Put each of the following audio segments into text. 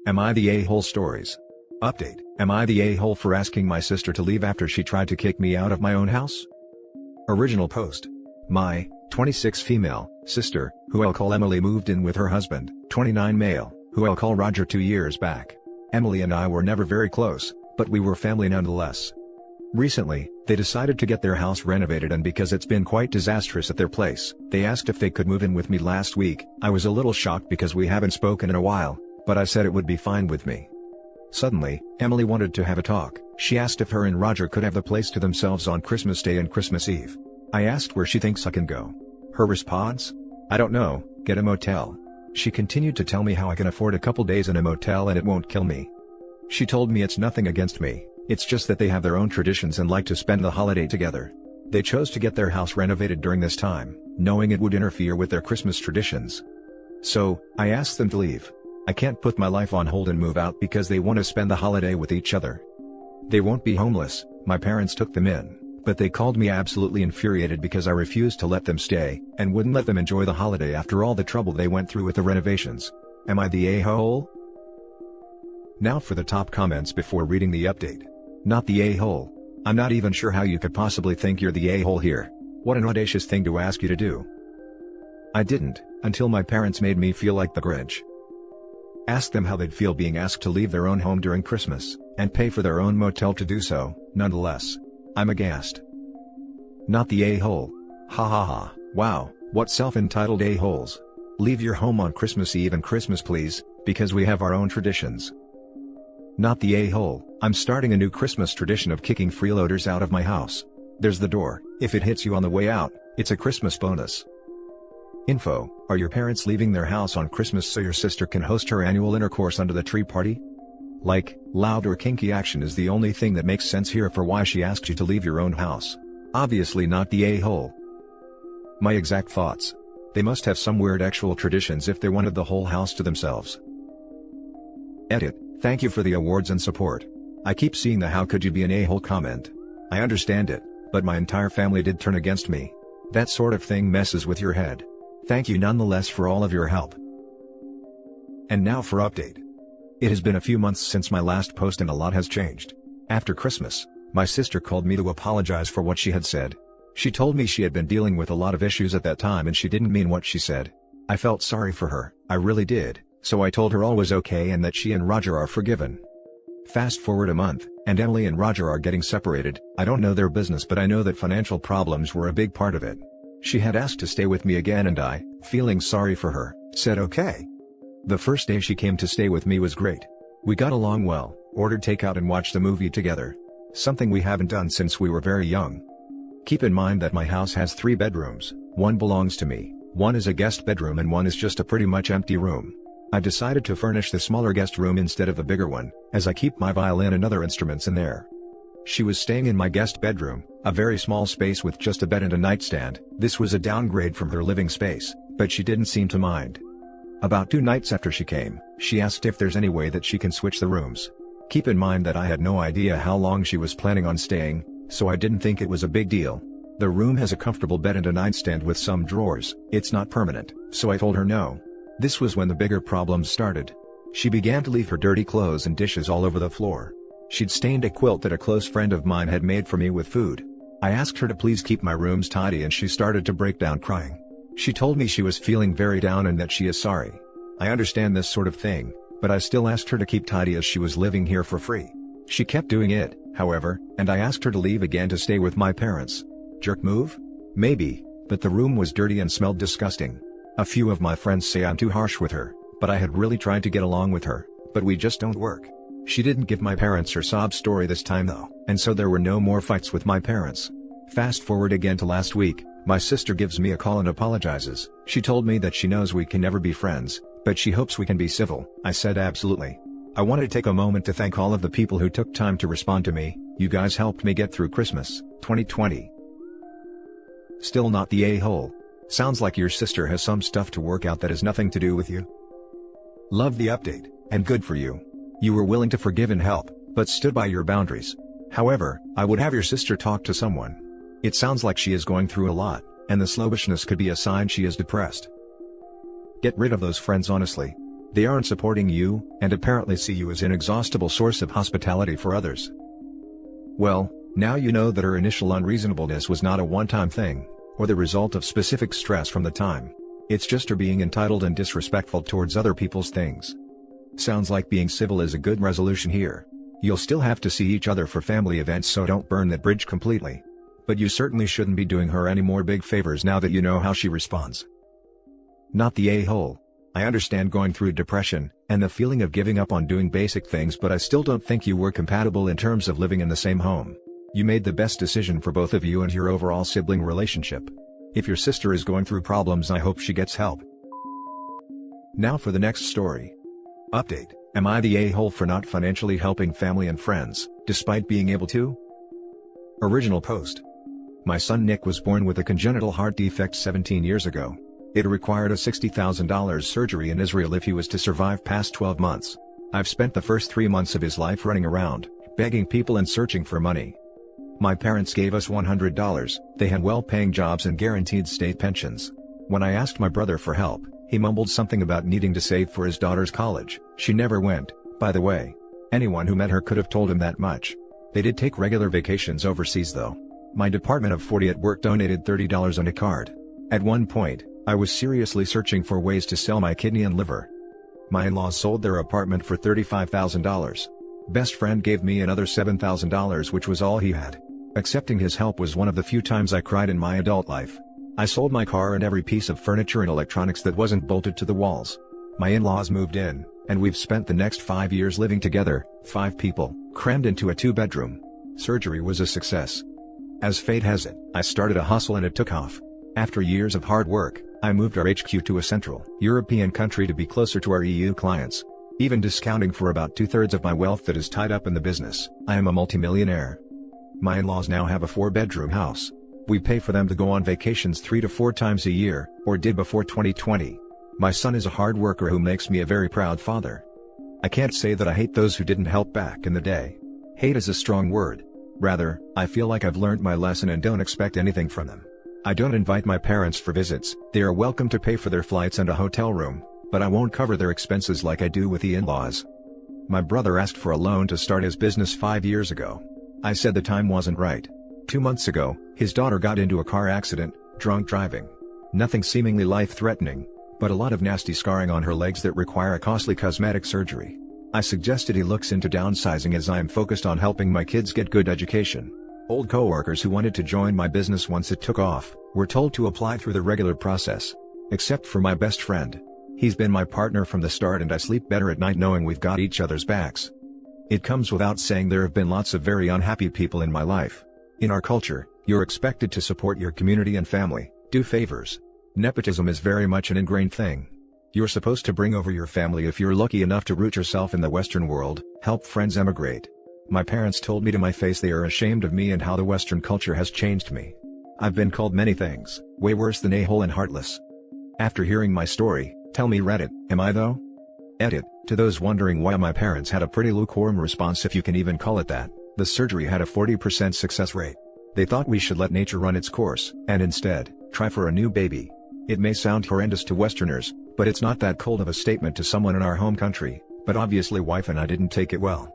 Am I the a-hole stories? Update: Am I the a-hole for asking my sister to leave after she tried to kick me out of my own house? Original post. My 26 female sister, who I'll call Emily, moved in with her husband, 29 male, who I'll call Roger, 2 years back. Emily and I were never very close, but we were family nonetheless. Recently, they decided to get their house renovated, and because it's been quite disastrous at their place, they asked if they could move in with me last week. I was a little shocked because we haven't spoken in a while, but I said it would be fine with me. Suddenly, Emily wanted to have a talk. She asked if her and Roger could have the place to themselves on Christmas Day and Christmas Eve. I asked where she thinks I can go. Her response? I don't know, get a motel. She continued to tell me how I can afford a couple days in a motel and it won't kill me. She told me it's nothing against me, it's just that they have their own traditions and like to spend the holiday together. They chose to get their house renovated during this time, knowing it would interfere with their Christmas traditions. So, I asked them to leave. I can't put my life on hold and move out because they want to spend the holiday with each other. They won't be homeless. My parents took them in, but they called me absolutely infuriated because I refused to let them stay, and wouldn't let them enjoy the holiday after all the trouble they went through with the renovations. Am I the a-hole? Now for the top comments before reading the update. Not the a-hole. I'm not even sure how you could possibly think you're the a-hole here. What an audacious thing to ask you to do. I didn't, until my parents made me feel like the Grinch. Ask them how they'd feel being asked to leave their own home during Christmas, and pay for their own motel to do so, nonetheless. I'm aghast. Not the a-hole. Ha ha ha, wow, what self-entitled a-holes. Leave your home on Christmas Eve and Christmas please, because we have our own traditions. Not the a-hole. I'm starting a new Christmas tradition of kicking freeloaders out of my house. There's the door. If it hits you on the way out, it's a Christmas bonus. Info: Are your parents leaving their house on Christmas so your sister can host her annual intercourse under the tree party? Like, loud or kinky action is the only thing that makes sense here for why she asked you to leave your own house. Obviously not the a-hole. My exact thoughts. They must have some weird actual traditions if they wanted the whole house to themselves. Edit: Thank you for the awards and support. I keep seeing the "how could you be an a-hole" comment. I understand it, but my entire family did turn against me. That sort of thing messes with your head. Thank you nonetheless for all of your help. And now for update. It has been a few months since my last post and a lot has changed. After Christmas, my sister called me to apologize for what she had said. She told me she had been dealing with a lot of issues at that time and she didn't mean what she said. I felt sorry for her, I really did, so I told her all was okay and that she and Roger are forgiven. Fast forward a month, and Emily and Roger are getting separated. I don't know their business, but I know that financial problems were a big part of it. She had asked to stay with me again and I, feeling sorry for her, said okay. The first day she came to stay with me was great. We got along well, ordered takeout and watched a movie together. Something we haven't done since we were very young. Keep in mind that my house has 3 bedrooms, 1 belongs to me, 1 is a guest bedroom and 1 is just a pretty much empty room. I decided to furnish the smaller guest room instead of the bigger one, as I keep my violin and other instruments in there. She was staying in my guest bedroom, a very small space with just a bed and a nightstand. This was a downgrade from her living space, but she didn't seem to mind. About 2 nights after she came, she asked if there's any way that she can switch the rooms. Keep in mind that I had no idea how long she was planning on staying, so I didn't think it was a big deal. The room has a comfortable bed and a nightstand with some drawers. It's not permanent, so I told her no. This was when the bigger problems started. She began to leave her dirty clothes and dishes all over the floor. She'd stained a quilt that a close friend of mine had made for me with food. I asked her to please keep my rooms tidy and she started to break down crying. She told me she was feeling very down and that she is sorry. I understand this sort of thing, but I still asked her to keep tidy as she was living here for free. She kept doing it, however, and I asked her to leave again to stay with my parents. Jerk move? Maybe, but the room was dirty and smelled disgusting. A few of my friends say I'm too harsh with her, but I had really tried to get along with her, but we just don't work. She didn't give my parents her sob story this time though, and so there were no more fights with my parents. Fast forward again to last week, my sister gives me a call and apologizes. She told me that she knows we can never be friends, but she hopes we can be civil. I said absolutely. I wanted to take a moment to thank all of the people who took time to respond to me. You guys helped me get through Christmas, 2020. Still not the a-hole. Sounds like your sister has some stuff to work out that has nothing to do with you. Love the update, and good for you. You were willing to forgive and help, but stood by your boundaries. However, I would have your sister talk to someone. It sounds like she is going through a lot, and the sluggishness could be a sign she is depressed. Get rid of those friends honestly. They aren't supporting you, and apparently see you as an inexhaustible source of hospitality for others. Well, now you know that her initial unreasonableness was not a one-time thing, or the result of specific stress from the time. It's just her being entitled and disrespectful towards other people's things. Sounds like being civil is a good resolution here. You'll still have to see each other for family events, so don't burn that bridge completely. But you certainly shouldn't be doing her any more big favors now that you know how she responds. Not the a-hole. I understand going through depression, and the feeling of giving up on doing basic things, but I still don't think you were compatible in terms of living in the same home. You made the best decision for both of you and your overall sibling relationship. If your sister is going through problems, I hope she gets help. Now for the next story. Update: am I the a-hole for not financially helping family and friends, despite being able to? Original post. My son Nick was born with a congenital heart defect 17 years ago. It required a $60,000 surgery in Israel if he was to survive past 12 months. I've spent the first 3 months of his life running around, begging people and searching for money. My parents gave us $100, they had well-paying jobs and guaranteed state pensions. When I asked my brother for help, he mumbled something about needing to save for his daughter's college. She never went, by the way. Anyone who met her could have told him that much. They did take regular vacations overseas though. My department of 40 at work donated $30 on a card. At one point, I was seriously searching for ways to sell my kidney and liver. My in-laws sold their apartment for $35,000. Best friend gave me another $7,000, which was all he had. Accepting his help was one of the few times I cried in my adult life. I sold my car and every piece of furniture and electronics that wasn't bolted to the walls. My in-laws moved in, and we've spent the next 5 years living together, 5 people, crammed into a 2-bedroom. Surgery was a success. As fate has it, I started a hustle and it took off. After years of hard work, I moved our HQ to a Central European country to be closer to our EU clients. Even discounting for about 2/3 of my wealth that is tied up in the business, I am a multimillionaire. My in-laws now have a 4-bedroom house. We pay for them to go on vacations 3 to 4 times a year, or did before 2020. My son is a hard worker who makes me a very proud father. I can't say that I hate those who didn't help back in the day. Hate is a strong word. Rather, I feel like I've learned my lesson and don't expect anything from them. I don't invite my parents for visits. They are welcome to pay for their flights and a hotel room, but I won't cover their expenses like I do with the in-laws. My brother asked for a loan to start his business 5 years ago. I said the time wasn't right. 2 months ago, his daughter got into a car accident, drunk driving. Nothing seemingly life-threatening, but a lot of nasty scarring on her legs that require a costly cosmetic surgery. I suggested he looks into downsizing as I am focused on helping my kids get good education. Old coworkers who wanted to join my business once it took off, were told to apply through the regular process. Except for my best friend. He's been my partner from the start and I sleep better at night knowing we've got each other's backs. It comes without saying there have been lots of very unhappy people in my life. In our culture, you're expected to support your community and family, do favors. Nepotism is very much an ingrained thing. You're supposed to bring over your family if you're lucky enough to root yourself in the Western world, help friends emigrate. My parents told me to my face they are ashamed of me and how the Western culture has changed me. I've been called many things, way worse than a-hole and heartless. After hearing my story, tell me Reddit, am I though? Edit, to those wondering why my parents had a pretty lukewarm response, if you can even call it that. The surgery had a 40% success rate. They thought we should let nature run its course, and instead, try for a new baby. It may sound horrendous to Westerners, but it's not that cold of a statement to someone in our home country, but obviously wife and I didn't take it well.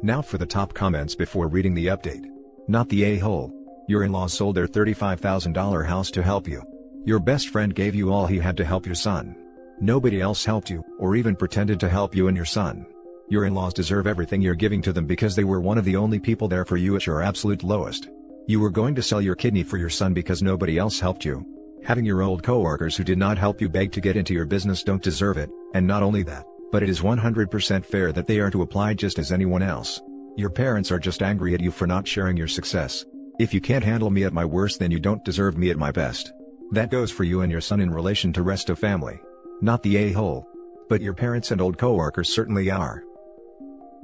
Now for the top comments before reading the update. Not the a-hole. Your in-laws sold their $35,000 house to help you. Your best friend gave you all he had to help your son. Nobody else helped you, or even pretended to help you and your son. Your in-laws deserve everything you're giving to them because they were one of the only people there for you at your absolute lowest. You were going to sell your kidney for your son because nobody else helped you. Having your old coworkers who did not help you beg to get into your business don't deserve it, and not only that, but it is 100% fair that they are to apply just as anyone else. Your parents are just angry at you for not sharing your success. If you can't handle me at my worst, then you don't deserve me at my best. That goes for you and your son in relation to rest of family. Not the a-hole. But your parents and old coworkers certainly are.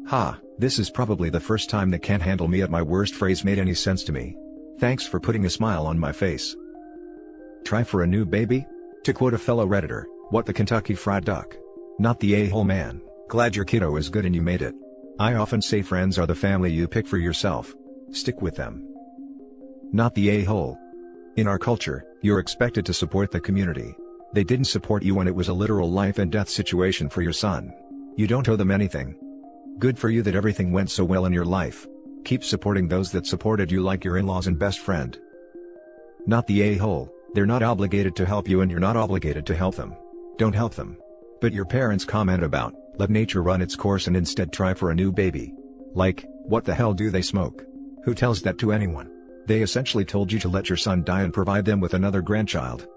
Ha, this is probably the first time the "can't handle me at my worst" phrase made any sense to me. Thanks for putting a smile on my face. Try for a new baby? To quote a fellow Redditor, what the Kentucky Fried Duck? Not the a-hole man, glad your kiddo is good and you made it. I often say friends are the family you pick for yourself. Stick with them. Not the a-hole. In our culture, you're expected to support the community. They didn't support you when it was a literal life and death situation for your son. You don't owe them anything. Good for you that everything went so well in your life. Keep supporting those that supported you, like your in-laws and best friend. Not the a-hole. They're not obligated to help you and you're not obligated to help them. Don't help them. But your parents comment about, let nature run its course and instead try for a new baby. Like, what the hell do they smoke? Who tells that to anyone? They essentially told you to let your son die and provide them with another grandchild.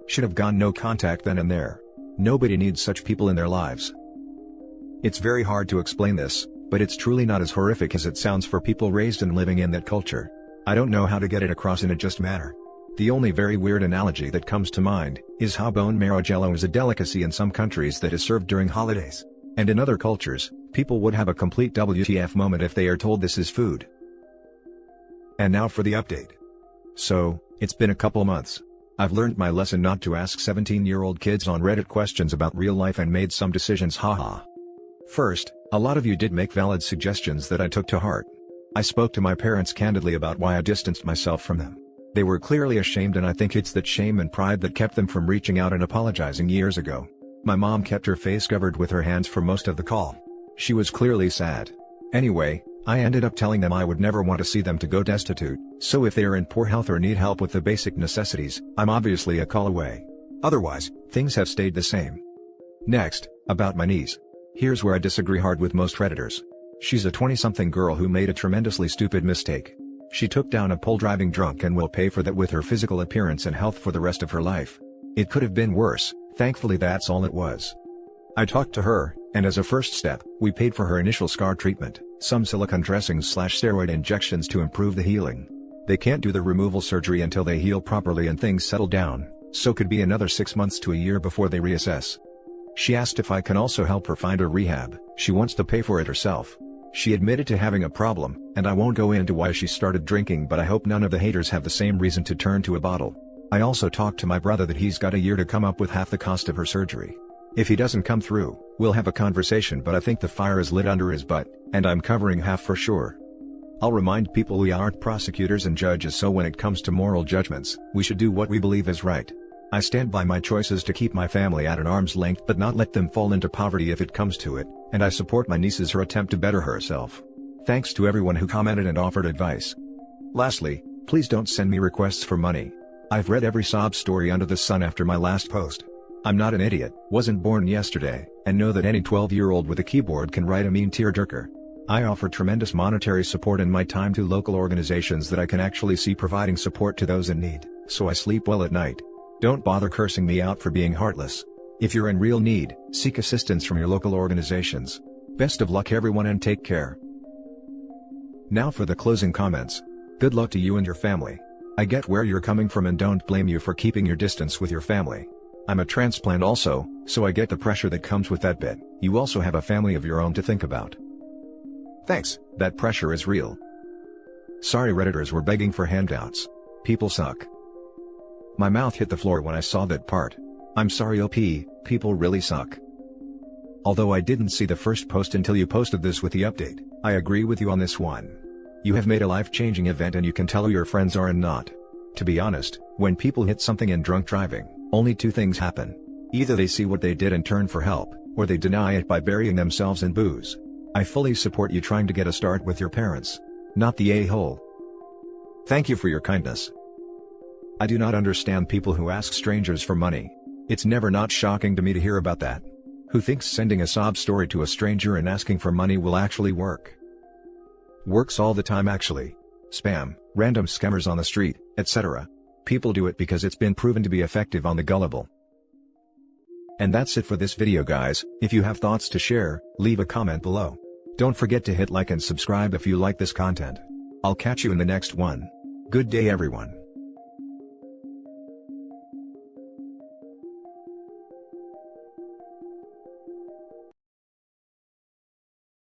Should have gone no contact then and there. Nobody needs such people in their lives. It's very hard to explain this, but it's truly not as horrific as it sounds for people raised and living in that culture. I don't know how to get it across in a just manner. The only very weird analogy that comes to mind is how bone marrow jello is a delicacy in some countries that is served during holidays. And in other cultures, people would have a complete WTF moment if they are told this is food. And now for the update. So, it's been a couple months. I've learned my lesson not to ask 17-year-old kids on Reddit questions about real life and made some decisions, haha. First, a lot of you did make valid suggestions that I took to heart. I spoke to my parents candidly about why I distanced myself from them. They were clearly ashamed, and I think it's that shame and pride that kept them from reaching out and apologizing years ago. My mom kept her face covered with her hands for most of the call. She was clearly sad. Anyway, I ended up telling them I would never want to see them to go destitute, so if they are in poor health or need help with the basic necessities, I'm obviously a call away. Otherwise, things have stayed the same. Next, about my niece. Here's where I disagree hard with most Redditors. She's a 20-something girl who made a tremendously stupid mistake. She took down a pole driving drunk and will pay for that with her physical appearance and health for the rest of her life. It could have been worse, thankfully that's all it was. I talked to her, and as a first step, we paid for her initial scar treatment, some silicone dressings/steroid injections to improve the healing. They can't do the removal surgery until they heal properly and things settle down, so could be another 6 months to a year before they reassess. She asked if I can also help her find a rehab. She wants to pay for it herself. She admitted to having a problem, and I won't go into why she started drinking, but I hope none of the haters have the same reason to turn to a bottle. I also talked to my brother that he's got a year to come up with half the cost of her surgery. If he doesn't come through, we'll have a conversation, but I think the fire is lit under his butt, and I'm covering half for sure. I'll remind people we aren't prosecutors and judges, so when it comes to moral judgments, we should do what we believe is right. I stand by my choices to keep my family at an arm's length but not let them fall into poverty if it comes to it, and I support my niece's her attempt to better herself. Thanks to everyone who commented and offered advice. Lastly, please don't send me requests for money. I've read every sob story under the sun after my last post. I'm not an idiot, wasn't born yesterday, and know that any 12-year-old with a keyboard can write a mean tearjerker. I offer tremendous monetary support in my time to local organizations that I can actually see providing support to those in need, so I sleep well at night. Don't bother cursing me out for being heartless. If you're in real need, seek assistance from your local organizations. Best of luck everyone and take care. Now for the closing comments. Good luck to you and your family. I get where you're coming from and don't blame you for keeping your distance with your family. I'm a transplant also, so I get the pressure that comes with that bit. You also have a family of your own to think about. Thanks, that pressure is real. Sorry Redditors were begging for handouts. People suck. My mouth hit the floor when I saw that part. I'm sorry OP, people really suck. Although I didn't see the first post until you posted this with the update, I agree with you on this one. You have made a life-changing event and you can tell who your friends are and not. To be honest, when people hit something in drunk driving, only two things happen. Either they see what they did and turn for help, or they deny it by burying themselves in booze. I fully support you trying to get a start with your parents. Not the a-hole. Thank you for your kindness. I do not understand people who ask strangers for money. It's never not shocking to me to hear about that. Who thinks sending a sob story to a stranger and asking for money will actually work? Works all the time actually. Spam, random scammers on the street, etc. People do it because it's been proven to be effective on the gullible. And that's it for this video guys. If you have thoughts to share, leave a comment below. Don't forget to hit like and subscribe if you like this content. I'll catch you in the next one. Good day everyone.